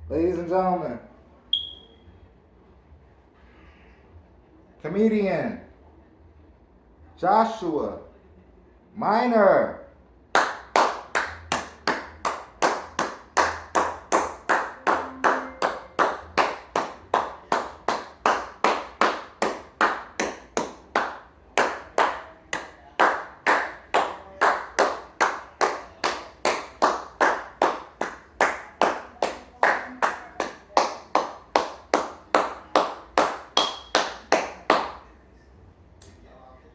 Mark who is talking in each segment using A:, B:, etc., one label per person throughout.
A: Ladies and gentlemen, comedian Joshua Minor.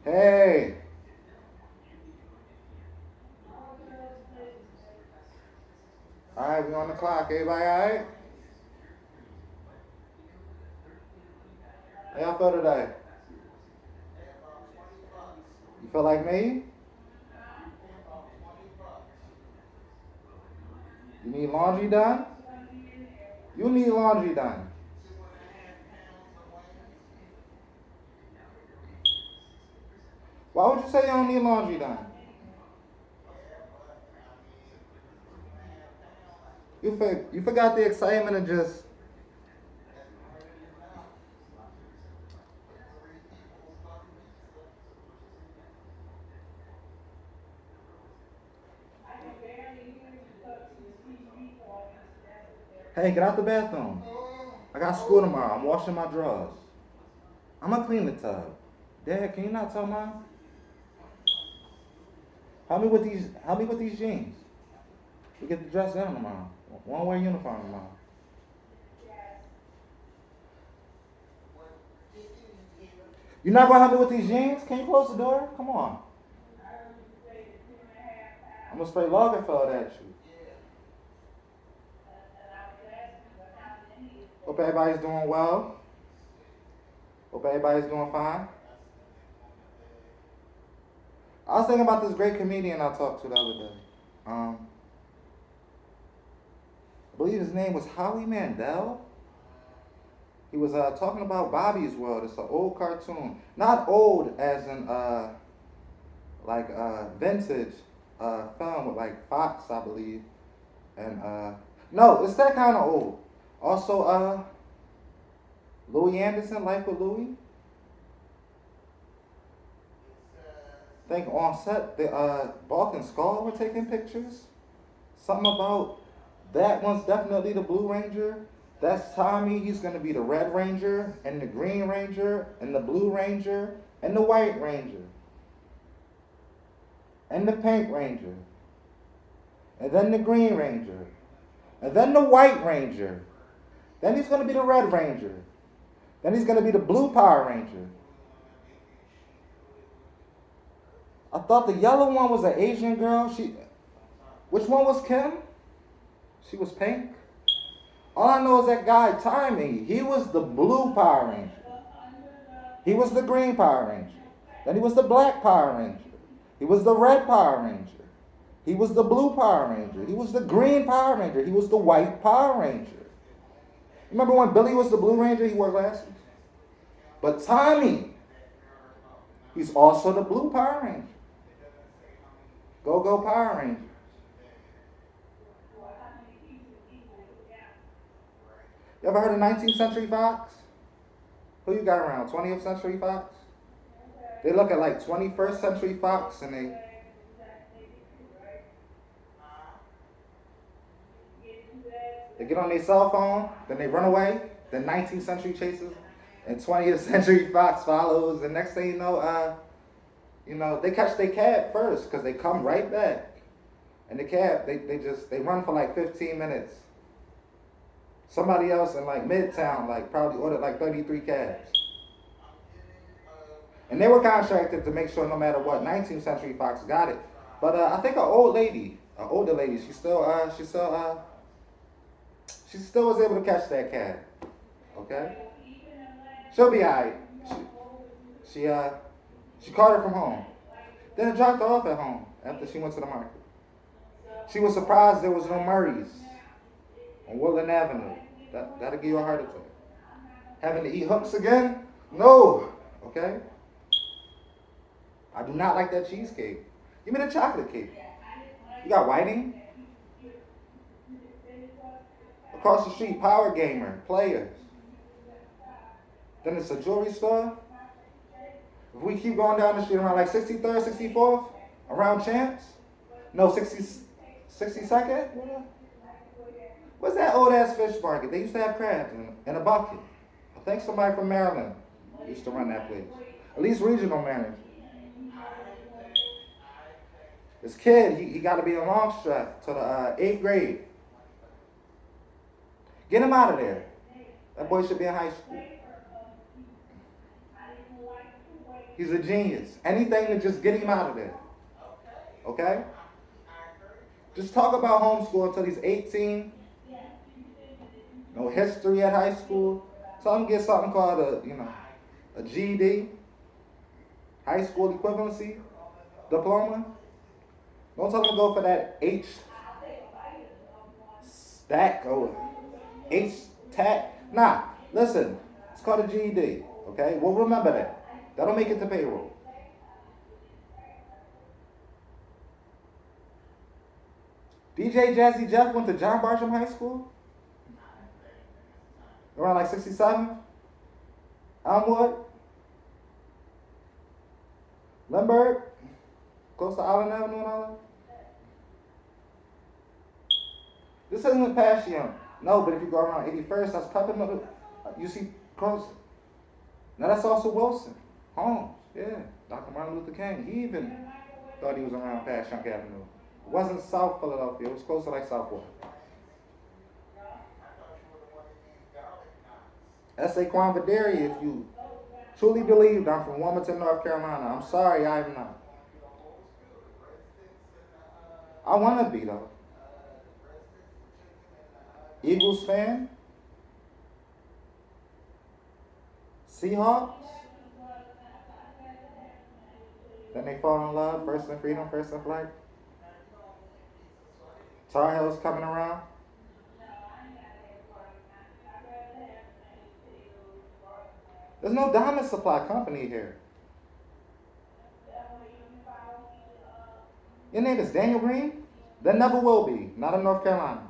A: Hey, all right, we on the clock. Everybody all right? How y'all feel today? You feel like me? You need laundry done? You need laundry done. Why would you say you don't need laundry done? You forgot the excitement of just. Hey, get out the bathroom. I got school tomorrow. I'm washing my drawers. I'm gonna clean the tub. Dad, can you not tell mom? Help me with these jeans. We get the dress down tomorrow. We won't wear uniform tomorrow. You're not gonna help me with these jeans? Can you close the door? Come on. I'm gonna spray Lagerfeld at you. Hope everybody's doing well. Hope everybody's doing fine. I was thinking about this great comedian I talked to the other day. I believe his name was Howie Mandel. He was talking about Bobby's World. It's an old cartoon. Not old as in vintage film with like Fox, I believe. And no, it's that kind of old. Also, Louis Anderson, Life with Louis. I think on set, the Bulk and Skull were taking pictures. Something about that one's definitely the Blue Ranger. That's Tommy. He's going to be the Red Ranger, and the Green Ranger, and the Blue Ranger, and the White Ranger, and the Pink Ranger, and then the Green Ranger, and then the White Ranger. Then he's going to be the Red Ranger. Then he's going to be the Blue Power Ranger. I thought the yellow one was an Asian girl. Which one was Kim? She was pink. All I know is that guy, Tommy, he was the Blue Power Ranger. He was the Green Power Ranger. Then he was the Black Power Ranger. He was the Red Power Ranger. He was the Blue Power Ranger. He was the Green Power Ranger. He was the White Power Ranger. Remember when Billy was the Blue Ranger, he wore glasses? But Tommy, he's also the Blue Power Ranger. Go Power Ranger. You ever heard of 19th Century Fox? Who you got around? 20th Century Fox? They look at like 21st Century Fox and they get on their cell phone, then they run away, then 19th Century chases, and 20th Century Fox follows, and next thing you know, they catch their cab first because they come right back. And the cab, they run for like 15 minutes. Somebody else in like Midtown like probably ordered like 33 cabs. And they were contracted to make sure no matter what, 19th Century Fox got it. But I think an older lady, she still was able to catch that cab. Okay? She'll be alright. She called her from home. Then it dropped her off at home after she went to the market. She was surprised there was no Murray's on Woodland Avenue. That'll give you a heart attack. Having to eat hooks again? No. Okay? I do not like that cheesecake. Give me the chocolate cake. You got whiting? Across the street, Power Gamer, Players. Then it's a jewelry store. If we keep going down the street around like 63rd, 64th, around Champs, no, 62nd? What's that old ass fish market? They used to have crabs in a bucket. I think somebody from Maryland used to run that place. At least regional manager. This kid, he got to be in Longstrap to the 8th grade. Get him out of there. That boy should be in high school. He's a genius. Anything to just get him out of there. Okay? Just talk about homeschool until he's 18. No history at high school. Tell him to get something called a GED, high school equivalency diploma. Don't tell him to go for that H-stack or H-tack. Nah, listen, it's called a GED, okay? We'll remember that. That'll make it to payroll. DJ Jazzy Jeff went to John Barsham High School. Around like 67. Elmwood. Lindbergh. Close to Island Avenue and all that. This isn't Passion. No, but if you go around 81st, that's Peppermint. You see close. Now that's also Wilson. Holmes. Yeah. Dr. Martin Luther King. He even thought he was around Passyunk Avenue. It wasn't South Philadelphia. It was closer like Southwark. That's Saquon Videri if you truly believed I'm from Wilmington, North Carolina. I'm sorry, I'm not. I want to be, though. Eagles fan? Seahawks? Then they fall in love, first in freedom, first in flight. Tar Heels coming around. There's no Diamond Supply Company here. Your name is Daniel Green? There never will be. Not in North Carolina.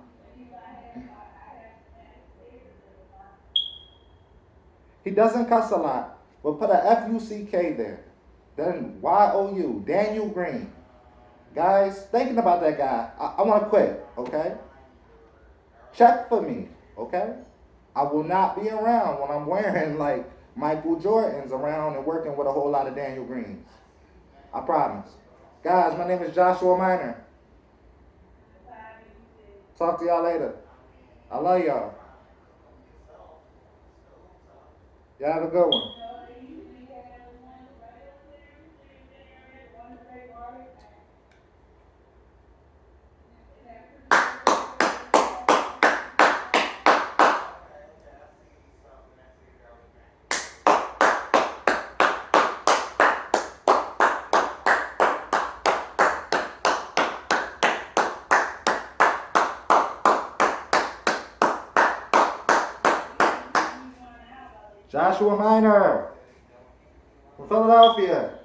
A: He doesn't cuss a lot, but put a F-U-C-K there. Then Y-O-U, Daniel Green. Guys, thinking about that guy, I want to quit, okay? Check for me, okay? I will not be around when I'm wearing like Michael Jordans around and working with a whole lot of Daniel Greens. I promise. Guys, my name is Joshua Minor. Talk to y'all later. I love y'all. Y'all have a good one. Joshua Minor from Philadelphia.